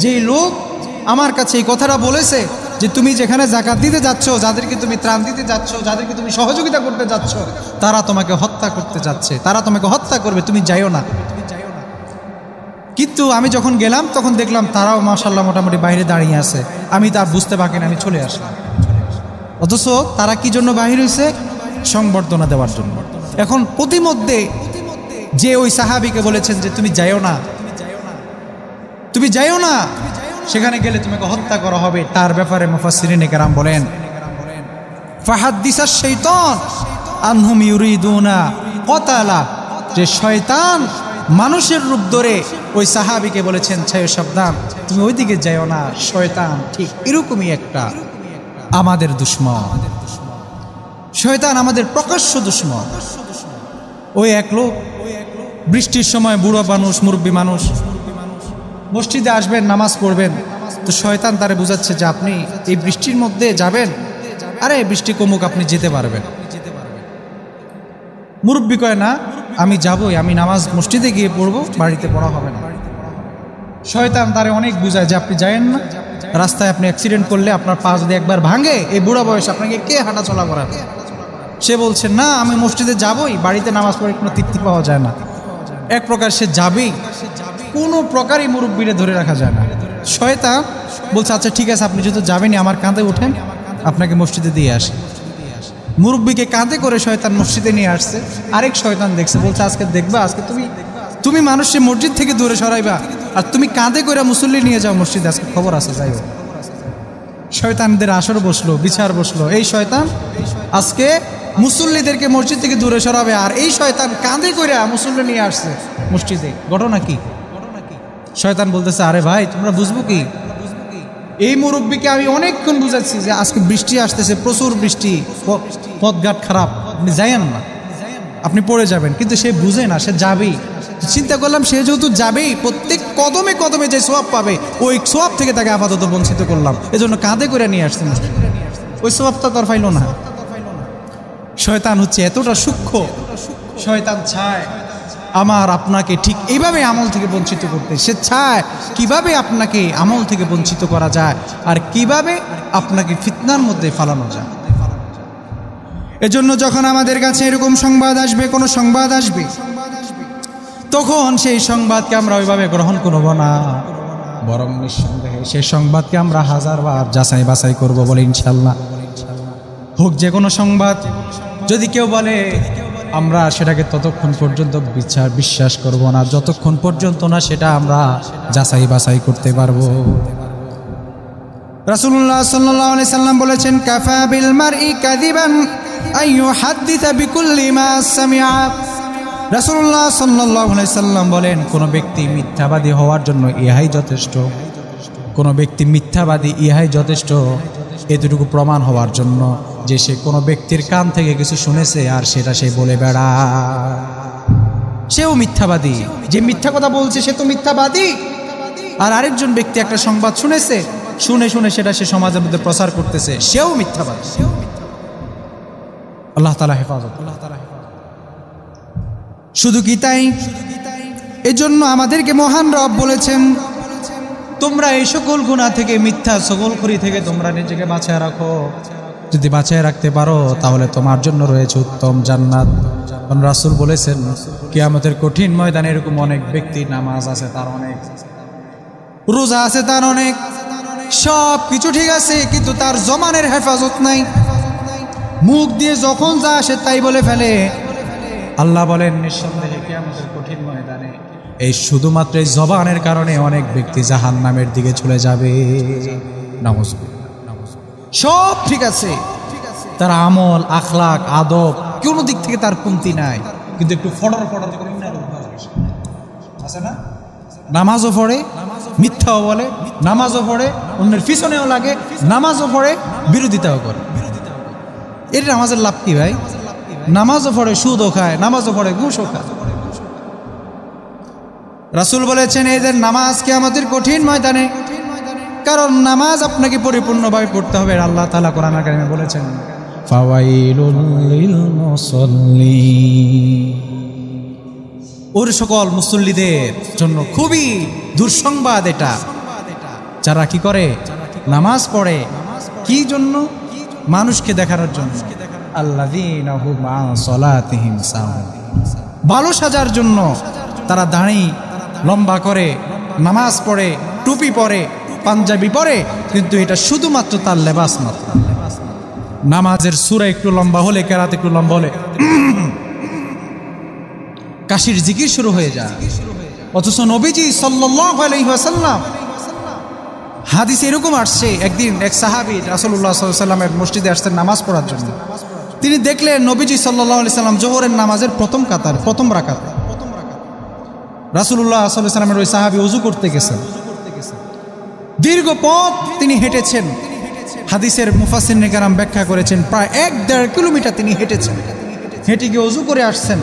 যে লোক আমার কাছে এই কথাটা বলেছে যে তুমি যেখানে যাকাত দিতে যাচ্ছ, যাদেরকে তুমি ত্রাণ দিতে যাচ্ছ, যাদেরকে তুমি সহযোগিতা করতে যাচ্ছ, তারা তোমাকে হত্যা করতে যাচ্ছে, তারা তোমাকে হত্যা করবে, তুমি যাইও না। কিন্তু আমি যখন গেলাম তখন দেখলাম তারাও মাশাআল্লাহ মোটামুটি বাইরে দাঁড়িয়ে আছে, আমি তা বুঝতে পারি না, আমি চলে আসলাম। অথচ তারা কি জন্য বাহির হয়েছে? সংবর্ধনা দেওয়ার জন্য। এখন প্রতিমধ্যে যে ওই সাহাবীকে বলেছেন যে তুমি যাইও না, তুমি যাইও না, সেখানে গেলে তোমাকে হত্যা করা হবে, তার ব্যাপারে মুফাসসিরিনে কেরাম বলেন, ফাহাদ্দিসাশ শাইতান আনহুম ইউরিদুনা ক্বাতালা, যে শয়তান মানুষের রূপ ধরে ওই সাহাবীকে বলেছেন, ছায় সাবধান, তুমি ওইদিকে যাইও না, শয়তান ঠিক এরকমই একটা আমাদের দুশমন। শয়তান আমাদের প্রকাশ্য দুশমন। ওই এক লোক বৃষ্টির সময় বুড়ো মানুষ, মুরব্বী মানুষ মসজিদে আসবেন, নামাজ পড়বেন, তো শয়তান তারে বুঝাচ্ছে যে আপনি এই বৃষ্টির মধ্যে যাবেন, আরে বৃষ্টি কমুক, আপনি যেতে পারবেন। মুরব্বী কয় না, আমি যাবই, আমি নামাজ মসজিদে গিয়ে পড়বো, বাড়িতে পড়া হবে না। শয়তান তারে অনেক বুঝায় যে আপনি যায়েন না, রাস্তায় আপনি অ্যাক্সিডেন্ট করলে আপনার পা যদি একবার ভাঙে, এই বুড়া বয়সে আপনাকে কে হাঁটা চলা করাবে? সে বলছে না, আমি মসজিদে যাবই, বাড়িতে নামাজ পড়ে কোনো তৃপ্তি পাওয়া যায় না। এক প্রকার সে যাবেই, কোনো প্রকারই মুরব্বীরে ধরে রাখা যায় না। শয়তান বলছে আচ্ছা ঠিক আছে, আপনি যেহেতু যাবেনই, আমার কাঁধে ওঠেন, আপনাকে মসজিদে দিয়ে আসে। মুরব্বীকে কাঁধে করে শয়তান মসজিদে নিয়ে আসছে। আরেক শয়তান দেখছে, বলছে আজকে দেখবা, আজকে তুমি মানুষকে মসজিদ থেকে দূরে সরাইবা, আর তুমি কাঁধে করে মুসল্লি নিয়ে যাও মসজিদে, আজকে খবর আছে, যাই হোক। শয়তানদের আসর বসলো, বিচার বসলো। এই শয়তান আজকে মুসল্লিদেরকে মসজিদ থেকে দূরে সরাবে, আর এই শয়তান কাঁধে করে মুসল্লি নিয়ে আসছে মসজিদে। ঘটনা কি? শয়তান বলতেছে, আরে ভাই তোমরা বুঝবো কি, এই মুরব্বীকে আমি অনেকক্ষণ বুঝাচ্ছি যে আজকে বৃষ্টি আসতেছে, প্রচুর বৃষ্টি, পথঘাট খারাপ, আপনি যাইয়েন না, আপনি পড়ে যাবেন। কিন্তু সে বুঝে না, সে যাবেই। চিন্তা করলাম সে যেহেতু যাবেই, প্রত্যেক কদমে কদমে যে সোয়াব পাবে, ওই সোয়াব থেকে তাকে আপাতত বঞ্চিত করলাম, এজন্য কাঁধে করে নিয়ে আসছেন। ওই সোয়াবটা তার পাইল না। শয়তান হচ্ছে এতটা সূক্ষ্ম, শয়তান চায় আমার আপনাকে ঠিক এইভাবে আমল থেকে বঞ্চিত করতে। সে চায় কিভাবে আপনাকে আমল থেকে বঞ্চিত করা যায়, আর কিভাবে আপনাকে ফিতনার মধ্যে ফালানো যায়। এজন্য যখন আমাদের কাছে এরকম সংবাদ আসবে, কোনো সংবাদ আসবে, তখন সেই সংবাদকে আমরা ওইভাবে গ্রহণ করব না, বরং নিঃসন্দেহে সেই সংবাদকে আমরা হাজারবার যাচাই বাছাই করব বলে ইনশাল্লাহ। হোক যে কোনো সংবাদ, যদি কেউ বলে, আমরা সেটাকে ততক্ষণ পর্যন্ত বিশ্বাস করব না যতক্ষণ পর্যন্ত না সেটা আমরা যাচাই বাছাই করতে পারবো। রাসূলুল্লাহ সাল্লাল্লাহু আলাইহি সাল্লাম বলেছেন, কাফা বিল মারই কাযিবান আইয়ু হাদ্দিসা বিকুল্লি মা সামিআ। রাসূলুল্লাহ সাল্লাল্লাহু আলাইহি সাল্লাম বলেন, কোনো ব্যক্তি মিথ্যাবাদী হওয়ার জন্য ইহাই যথেষ্ট, কোনো ব্যক্তি মিথ্যাবাদী ইহাই যথেষ্ট, এতটুকু প্রমাণ হওয়ার জন্য যে সে কোনো ব্যক্তির কান থেকে কিছু শুনেছে আর সেটা সে বলে বেড়ায়, সেও মিথ্যাবাদী। যে মিথ্যা কথা বলছে সে তো মিথ্যাবাদী। আর আরেকজন ব্যক্তি একটা সংবাদ শুনেছে, শুনে শুনে সেটা সে সমাজের মধ্যে প্রচার করতেছে, সেও মিথ্যাবাদী। আল্লাহ তাআলা হেফাজত। শুধু কি তাই? এজন্য আমাদেরকে মহান রব বলেছেন, তোমরা এই সকল গুনাহ থেকে, মিথ্যা সকলখুরি থেকে তোমরা নিজেকে বাঁচায় রাখো। যদি বাঁচায় রাখতে পারো তাহলে তোমার জন্য রয়েছে উত্তম জান্নাত। রাসূল বলেছেন, কিয়ামতের কঠিন ময়দানে এরকম অনেক ব্যক্তি, নামাজ আছে তার অনেক, রোজা আছে তার অনেক, সব কিছু ঠিক আছে, কিন্তু তার জবানের হেফাজত নাই। মুখ দিয়ে যখন যা আসে তাই বলে ফেলে। আল্লাহ বলেন, নিঃসন্দেহে কিয়ামতের কঠিন ময়দানে এই শুধুমাত্র এই জবানের কারণে অনেক ব্যক্তি জাহান্নামের দিকে চলে যাবে। সব ঠিক আছে, তার আমল, আখলাক, আদব কোনো দিক থেকে তার কমতি নাই, কিন্তু একটু ফডর ফডর করে আছে না? নামাজও পড়ে, মিথ্যাও বলে, নামাজও পড়ে, অন্যের পিছনেও লাগে, নামাজও পড়ে, বিরোধিতাও করে। এর নামাজের লাভ কি ভাই? নামাজও পড়ে, সুদও খায়, নামাজও পড়ে, ঘুষও খায়। রাসূল বলেছেন, এদের নামাজ কিয়ামতের কঠিন ময়দানে, কারণ নামাজ আপনাকে পরিপূর্ণভাবে পড়তে হবে। আল্লাহ তাআলা কোরআন কারিমে বলেছেন, ফাওয়াইলুল লিল মুসাল্লিন, ওর সকল মুসল্লিদের জন্য খুবই দুঃসংবাদ এটা, যারা কি করে? নামাজ পড়ে। কি জন্য? মানুষকে দেখানোর জন্য। আল্লাযীনা হুম আন সালাতিহিম সাহুন, ভালো সাজার জন্য তারা দাড়ি লম্বা করে, নামাজ পড়ে, টুপি পরে, পাঞ্জাবি পরে, কিন্তু এটা শুধুমাত্র তার লেবাস মাত্র। নামাজের সূরা একটু লম্বা হলে, কেরাত একটু লম্বা হলে কাশির জিকির শুরু হয়ে যায়। অথচ নবীজি সাল্লাল্লাহু আলাইহি ওয়াসাল্লাম, হাদিসে এরকম আসছে, একদিন এক সাহাবী রাসূলুল্লাহ সাল্লাল্লাহু আলাইহি ওয়াসাল্লামের মসজিদে আসতেন নামাজ পড়ার জন্য। তিনি দেখলেন নবীজি সাল্লাল্লাহু আলাইহি ওয়াসাল্লাম যোহরের নামাজের প্রথম কাতার, প্রথম রাকাতে রাসূলুল্লাহ সাল্লাল্লাহু আলাইহি ওয়াসাল্লামের ওই সাহাবী ওযু করতে গেছেন। দীর্ঘ পথ তিনি হেঁটেছেন। হাদিসের মুফাসসিরিনে কেরাম ব্যাখ্যা করেছেন, প্রায় 1-1.5 কিলোমিটার তিনি হেঁটেছেন। হেঁটে গিয়ে ওযু করে আসছেন।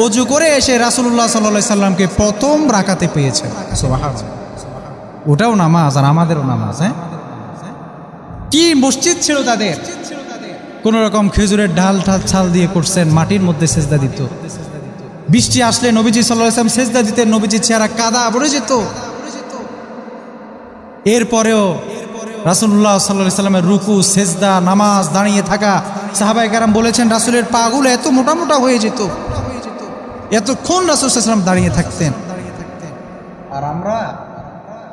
ওযু করে এসে রাসূলুল্লাহ সাল্লাল্লাহু আলাইহি সাল্লামকে প্রথম রাকাতে পেয়েছেন। সুবহানাল্লাহ। ওটাও নামাজ আর আমাদেরও নামাজ। হ্যাঁ, কি মসজিদ ছিল তাদের! কোন রকম খেজুরের ডাল ছাল দিয়ে করছেন, মাটির মধ্যে সেজদা দিত। বৃষ্টি আসলে নবীজি সাল্লাল্লাহু আলাইহি ওয়াসাল্লাম সেজদা দিতেন, নবীজির চেহারা কাদা ভরে যেত। এরপরেও রাসূলুল্লাহ সাল্লাল্লাহু আলাইহি ওয়াসাল্লামের রুকু, সেজদা, নামাজ, দাঁড়িয়ে থাকা, সাহাবায়ে কেরাম বলেছেন রাসূলের পাগুলো এত মোটা মোটা হয়ে যেত, এতক্ষণ রাসূল সাল্লাল্লাহু আলাইহি ওয়াসাল্লাম দাঁড়িয়ে থাকতেন। আর আমরা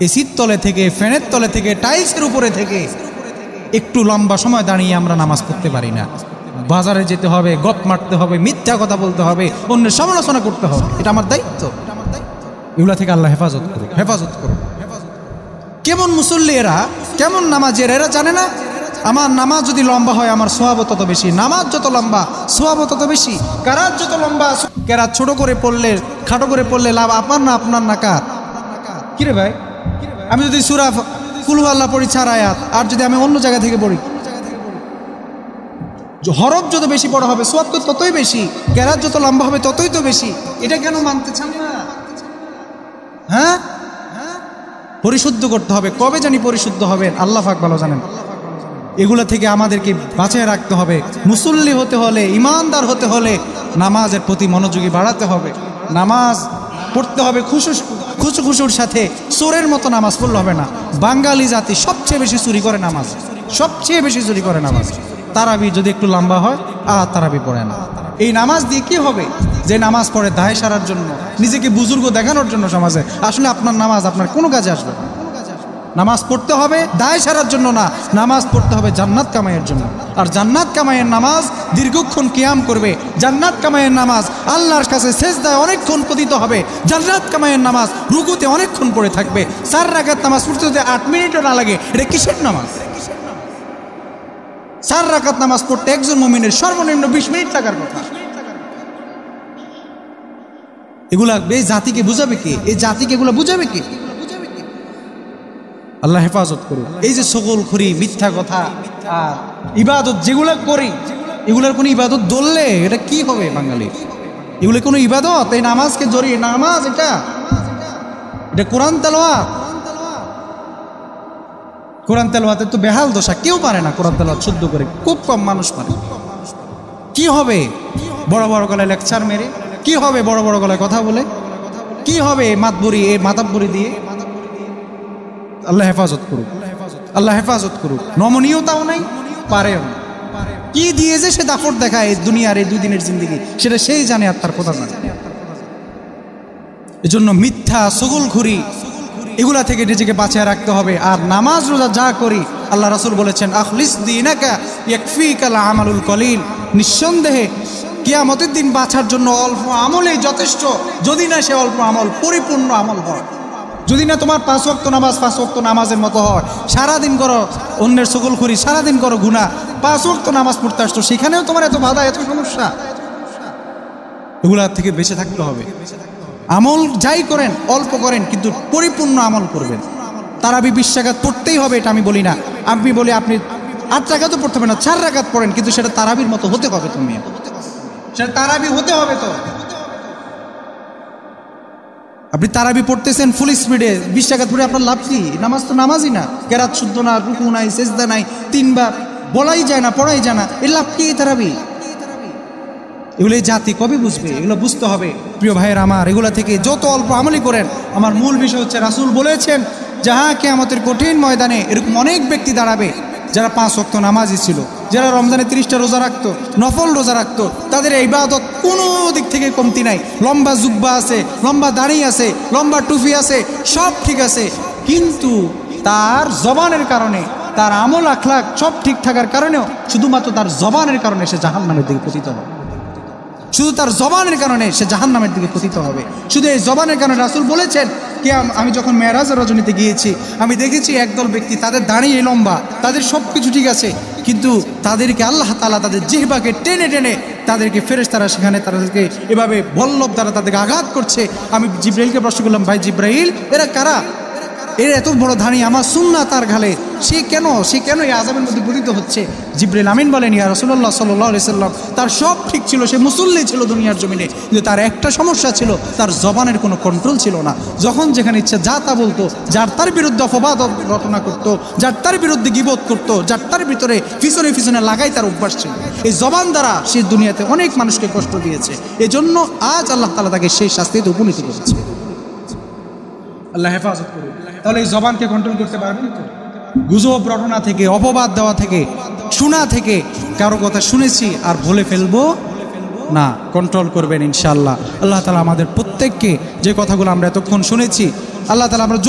এসির তলে থেকে, ফ্যানের তলে থেকে, টাইলসের উপরে থেকে একটু লম্বা সময় দাঁড়িয়ে আমরা নামাজ পড়তে পারি না। বাজারে যেতে হবে, গপ মারতে হবে, মিথ্যা কথা বলতে হবে, অন্যের সমালোচনা করতে হবে, এটা আমার দায়িত্ব। এগুলা থেকে আল্লাহ হেফাজত করুক, হেফাজত করুক। কেমন মুসল্লি এরা, কেমন নামাজের, এরা জানে না আমার নামাজ যদি লম্বা হয় আমার সওয়াবও তত বেশি। নামাজ যত লম্বা সওয়াবও তত বেশি। কেরাত যত লম্বা, কেরাত ছোট করে পড়লে, খাটো করে পড়লে লাভ আপনার না আপনার না কার? কিরে ভাই, আমি যদি সূরা কুল হুয়াল্লাহ পড়ি 4 আয়াত, আর যদি আমি অন্য জায়গা থেকে পড়ি, হরফ যত বেশি পড়া হবে সওয়াব তো ততই বেশি, কেরাত যত লম্বা হবে ততই তো বেশি। এটা কেন মানতে চান না? হ্যাঁ, পরিশুদ্ধ করতে হবে। কবে জানি পরিশুদ্ধ হবেন আল্লাহ পাক ভালো জানেন। এগুলা থেকে আমাদেরকে বাঁচিয়ে রাখতে হবে। মুসল্লি হতে হলে, ইমানদার হতে হলে নামাজের প্রতি মনোযোগী বাড়াতে হবে। নামাজ পড়তে হবে খুশুর সাথে। চোরের মতো নামাজ পড়লে হবে না। বাঙালি জাতি সবচেয়ে বেশি চুরি করে নামাজ, সবচেয়ে বেশি চুরি করে নামাজ। তারাবি যদি একটু লম্বা হয়, তারাবি পড়ে না। এই নামাজ দিয়ে কি হবে? যে নামাজ পড়ে দায় সারার জন্য, নিজেকে বুজুর্গ দেখানোর জন্য সমাজে, আসলে আপনার নামাজ আপনার কোনো কাজে আসবে না। নামাজ পড়তে হবে দায় সারার জন্য না, নামাজ পড়তে হবে জান্নাত কামাইয়ের জন্য। আর জান্নাত কামাইয়ের নামাজ দীর্ঘক্ষণ কিয়াম করবে। জান্নাত কামাইয়ের নামাজ আল্লাহর কাছে সেজদায় অনেকক্ষণ পতিত হবে। জান্নাত কামাইয়ের নামাজ রুকুতে অনেকক্ষণ পড়ে থাকবে। 4 রাকাত নামাজ পড়তে যদি 8 মিনিটও না লাগে, এটা কিসের নামাজ? 4 রাকাত নামাজ পড়তে একজন মুমিনের সর্বনিম্ন 20 মিনিট লাগার কথা। এগুলা এই জাতিকে বুঝাবে কে? এই জাতিকে এগুলো বুঝাবে কে? আল্লাহ হেফাজত করুক। এই যে সকলখুরি, মিথ্যা কথা আর ইবাদত যেগুলো করি, এগুলোর কোনো ইবাদত ধরলে এটা কি হবে বাঙালি? এগুলো কোনো ইবাদত? এই নামাজকে জড়িয়ে নামাজ, এটা কোরআন তেলাওয়াত। কোরআন তেলাওয়াতের তো বেহাল দশা, কেউ পারে না কোরআন তেলাওয়াত শুদ্ধ করে, খুব কম মানুষ পারে। কি হবে বড় বড় গলায় লেকচার মেরে? কি হবে বড় বড় গলায় কথা বলে? কি হবে মাতবুরি, এই মাতাবুরি দিয়ে? আল্লাহ হেফাজত করুক, আল্লাহ হেফাজত করুক। নমনীয়তাও নাই, পারেও না। কি দিয়ে যে সে দাফট দেখায় এই দুনিয়ার এই 2 দিনের জিন্দেগি, সেটা সেই জানে আর তার কথা জানে। এজন্য মিথ্যা, সগলখুরি, এগুলা থেকে নিজেকে বাঁচিয়ে রাখতে হবে। আর নামাজ রোজা যা করি, আল্লাহ রাসূল বলেছেন আখলিস দীনাকা ইয়াকফিকাল আমালুল কলিল, নিঃসন্দেহে কিয়ামতের দিন বাঁচার জন্য অল্প আমলেই যথেষ্ট, যদি না সে অল্প আমল পরিপূর্ণ আমল হয়। যদি না তোমার 5 ওয়াক্ত নামাজ 5 ওয়াক্ত নামাজের মতো হয়, সারাদিন করো অন্যের সগলখুরি, সারাদিন করো গুনাহ, 5 ওয়াক্ত নামাজ পড়তে আসতো, সেখানেও তোমার এত বাধা, এত সমস্যা, এগুলা থেকে বেঁচে থাকতে হবে। আমল যাই করেন অল্প করেন, কিন্তু পরিপূর্ণ আমল করবেন। তারাবি 20 রাকাত পড়তেই হবে, এটা আমি বলি না। আমি বলি আপনি 8 রাকাতও পড়তে হবে না, 4 রাকাত পড়েন, কিন্তু সেটা তারাবির মতো হতে হবে। তুমি সেটা তারাবি হতে হবে। তো আপনি তারাবি পড়তেছেন ফুল স্পিডে, 20 রাকাত পড়ে আপনার লাভ কি? নামাজ তো নামাজই না, কেরাত শুদ্ধ না, রুকু নাই, সেজদা নাই, 3 বার বলাই যায় না, পড়াই যায় না, এর লাভ কি তারাবি? এগুলো জাতি কবে বুঝবে? এগুলো বুঝতে হবে প্রিয় ভাইয়ের আমার। এগুলো থেকে যত অল্প আমলি করেন, আমার মূল বিষয় হচ্ছে রাসূল বলেছেন যাহা কিয়ামতের কঠিন ময়দানে এরকম অনেক ব্যক্তি দাঁড়াবে যারা 5 ওয়াক্ত নামাজি ছিল, যারা রমজানে 30টা রোজা রাখতো, নফল রোজা রাখতো, তাদের ইবাদত কোনো দিক থেকে কমতি নাই। লম্বা জুব্বা আছে, লম্বা দাড়ি আছে, লম্বা টুপি আছে, সব ঠিক আছে, কিন্তু তার জবানের কারণে, তার আমল আখলাক সব ঠিক থাকার কারণেও শুধুমাত্র তার জবানের কারণে সে জাহান্নামের দিকে পতিত হবে। শুধু তার জবানের কারণে সে জাহান্নামের দিকে পতিত হবে। শুধু এই জবানের কারণে রাসূল বলেছেন কি, আমি যখন মেরাজের রজনীতে গিয়েছি, আমি দেখেছি একদল ব্যক্তি, তাদের দাঁড়িয়ে লম্বা, তাদের সব কিছু ঠিক আছে, কিন্তু তাদেরকে আল্লাহ তাআলা তাদের জিহ্বাকে টেনে টেনে তাদেরকে ফেরেশতারা সেখানে তাদেরকে এভাবে বল্লভ দ্বারা তাদেরকে আঘাত করছে। আমি জিব্রাইলকে প্রশ্ন করলাম, ভাই জিব্রাইল, এরা কারা? এর এত বড় ধানি, আমার সুন্নাহ তার ঘালে, সে কেন এই আযাবের মধ্যে পতিত হচ্ছে? জিবরিল আমিন বলেন, ইয়া রাসূলুল্লাহ সাল্লাল্লাহু আলাইহি সাল্লাম, তার সব ঠিক ছিল, সে মুসল্লি ছিল দুনিয়ার জমিনে, কিন্তু তার একটা সমস্যা ছিল, তার জবানের কোনো কন্ট্রোল ছিল না। যখন যেখানে ইচ্ছা যা তা বলতো, যার তার বিরুদ্ধে অপবাদ রটনা করতো, যার তার বিরুদ্ধে গীবত করতো, যার তার ভিতরে পিছনে পিছনে লাগাই তার অভ্যাস ছিল। এই জবান দ্বারা সে দুনিয়াতে অনেক মানুষকে কষ্ট দিয়েছে। এজন্য আজ আল্লাহ তাআলা তাকে সেই শাস্তিতে উপনীত করেছে। আল্লাহ হেফাজত করুন। তাহলে এই জবানকে কন্ট্রোল করতে পারবেন তো? গুজব রটনা থেকে, অপবাদ দেওয়া থেকে, শোনা থেকে, কারো কথা শুনেছি আর বলে ফেলবো না, কন্ট্রোল করবেন ইনশাআল্লাহ। আল্লাহ তাআলা আমাদের প্রত্যেককে যে কথাগুলো আমরা এতক্ষণ শুনেছি, আল্লাহ তাআলা আমরা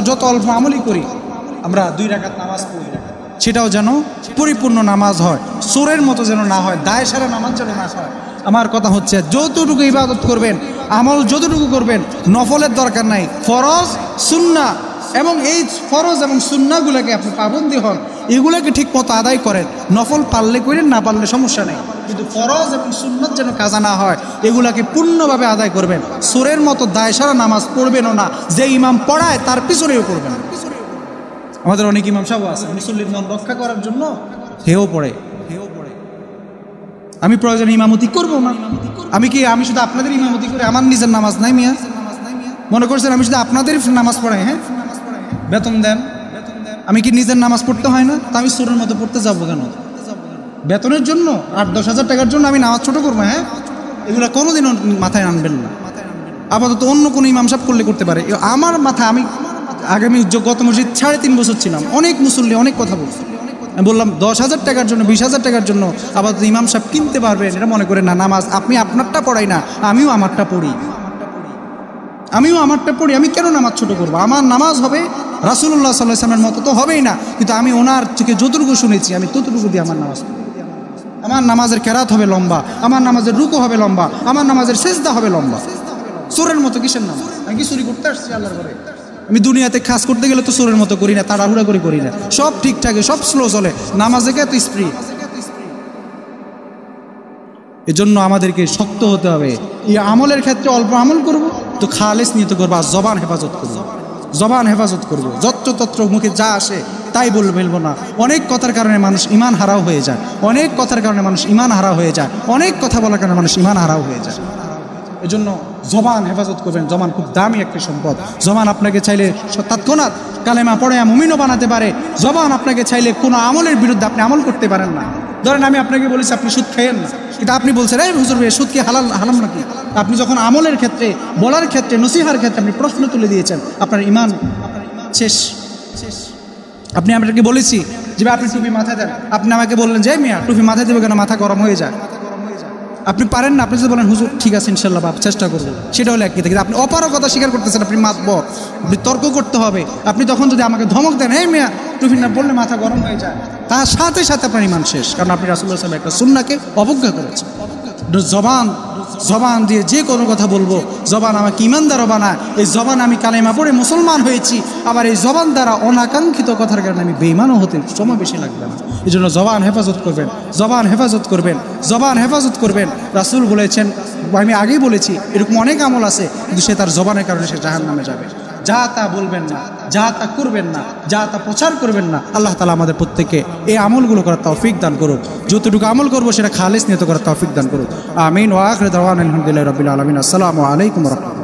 যত অল্প আমলই করি, আমরা 2 রাকাত নামাজ পড়ি, সেটাও যেন পরিপূর্ণ নামাজ হয়, চোরের মতো যেন না হয়, দায় সারা নামাজ যেন না হয়। আমার কথা হচ্ছে যতটুকু ইবাদত করবেন, আমল যতটুকু করবেন, নফলের দরকার নাই, ফরজ সুন্নাহ এবং এই ফরজ এবং সুন্নাহগুলোকে আপনি পাবন্দি হন, এগুলোকে ঠিক মতো আদায় করেন। নফল পারলে করেন, না পারলে সমস্যা নেই, কিন্তু ফরজ এবং সুন্নাত যেন কাজা না হয়, এগুলাকে পূর্ণভাবে আদায় করবেন। চোরের মতো দায় সারা নামাজ পড়বেনও না, যে ইমাম পড়ায় তার পিছনেও পড়বেন। আমাদের অনেক ইমাম সাহেব আছে, মুসল্লির মন রক্ষা করার জন্য হেও পড়ে। আমি প্রয়োজনে ইমামতি করবো না। আমি শুধু আপনাদের ইমামতি করে আমার নিজের নামাজ নাই মিয়া? মনে করছেন আমি শুধু আপনাদের নামাজ পড়াই? হ্যাঁ, বেতন দেন, আমি কি নিজের নামাজ পড়তে হয় না? তা আমি চোরের মতো পড়তে যাবো কেন? বেতনের জন্য 8-10 হাজার টাকার জন্য আমি নামাজ ছোট করবো? হ্যাঁ, এগুলো কোনোদিনও মাথায় আনবেন না। আপাতত অন্য কোনো ইমাম সাহেব করলে করতে পারে, আমার মাথা, আমি আগামী গত মসজিদ 3.5 বছর ছিলাম, অনেক মুসল্লি অনেক কথা বলছি, আমি বললাম 10,000 টাকার জন্য, 20,000 টাকার জন্য আপাতত ইমাম সাহেব কিনতে পারবেন, এটা মনে করে না। নামাজ আপনি আপনারটা পড়াই না, আমিও আমারটা পড়ি, আমি কেন নামাজ ছোট করবো? আমার নামাজ হবে রাসূলুল্লাহ সাল্লাল্লাহু আলাইহি ওয়াসাল্লামের মতো তো হবেই না, কিন্তু আমি ওনার থেকে যতটুকু শুনেছি আমি ততটুকু দিয়ে আমার নামাজ পড়ি। আমার নামাজের কেরাত হবে লম্বা, আমার নামাজের রুকু হবে লম্বা, আমার নামাজের সেজদা হবে লম্বা। চোরের মতো কিসের নামাজ? আমি কি চুরি করতে আসছি আল্লাহর ঘরে? আমি দুনিয়াতে কাজ করতে গেলে তো চোরের মতো করি না, তাড়াহুড়া করে করি না, সব ঠিকঠাক, সব স্লো চলে, নামাজে কে তো স্পিড। এজন্য আমাদেরকে শক্ত হতে হবে। এই আমলের ক্ষেত্রে অল্প আমল করব তো খালেস নিয়ত করবো, আর জবান হেফাজত করবো। জবান হেফাজত করব, যত্রতত্র মুখে যা আসে তাই বলবো না। অনেক কথার কারণে মানুষ ঈমান হারাও হয়ে যায়, অনেক কথার কারণে মানুষ ঈমান হারা হয়ে যায়, অনেক কথা বলার কারণে মানুষ ঈমান হারাও হয়ে যায়। এজন্য জবান হেফাজত করবেন। জবান খুব দামি একটি সম্পদ। জবান আপনাকে চাইলে তৎক্ষণাৎ কালেমা পড়ে মুমিনও বানাতে পারে। জবান আপনাকে চাইলে কোনো আমলের বিরুদ্ধে আপনি আমল করতে পারেন না। ধরেন আমি আপনাকে বলেছি আপনি সুদ খেয়েন না, এটা আপনি বলছেন এই হুজুর ভাই সুদ কি হারাম নাকি? আপনি যখন আমলের ক্ষেত্রে, বলার ক্ষেত্রে, নসিহার ক্ষেত্রে আপনি প্রশ্ন তুলে দিয়েছেন, আপনার ঈমান শেষ। আপনি আপনাকে বলেছি যে আপনি টুপি মাথায় দেন, আপনি আমাকে বললেন যে মিয়া টুপি মাথায় দেবে কেন, মাথা গরম হয়ে যায়। আপনি পারেন না, আপনি যদি বলেন হুজুর ঠিক আছে ইনশাল্লাহ বাপ চেষ্টা করবো, সেটা হলো একই থেকে। আপনি অপারগতা স্বীকার করতেছেন, আপনি মাতব, আপনি তর্ক করতে হবে। আপনি তখন যদি আমাকে ধমক দেন এই মিয়া টুপি না বললে মাথা গরম হয়ে যায়, তার সাথে সাথে আপনার ঈমান শেষ, কারণ আপনি রাসূলুল্লাহ সাল্লাল্লাহু আলাইহি ওয়াসাল্লাম একটা সুন্নাহকে অবজ্ঞা করেছেন। জবান দিয়ে যে কোনো কথা বলবো, জবান আমাকে ঈমানদারও বানায়। এই জবান আমি কালেমা পড়ে মুসলমান হয়েছি, আবার এই জবান দ্বারা অনাকাঙ্ক্ষিত কথার কারণে আমি বেঈমানও হতে সময় বেশি লাগবে না। এই জন্য জবান হেফাজত করবেন, জবান হেফাজত করবেন, জবান হেফাজত করবেন। রাসূল বলেছেন, আমি আগেই বলেছি, এরকম অনেক আমল আছে কিন্তু সে তার জবানের কারণে সে জাহান্নামে যাবে। যা তা বলবেন না, যা তা করবেন না, যা তা প্রচার করবেন না। আল্লাহ তাআলা আমাদের প্রত্যেককে এই আমলগুলো করার তৌফিক দান করুন। যতটুকু আমল করবো সেটা খালিস নিয়ত করার তৌফিক দান করুন। আমিন। ওয়া আখিরু দাওয়ানা আলহামদুলিল্লাহি রাব্বিল আলামিন। আসসালামু আলাইকুম ওয়া রাহমাতুল্লাহ।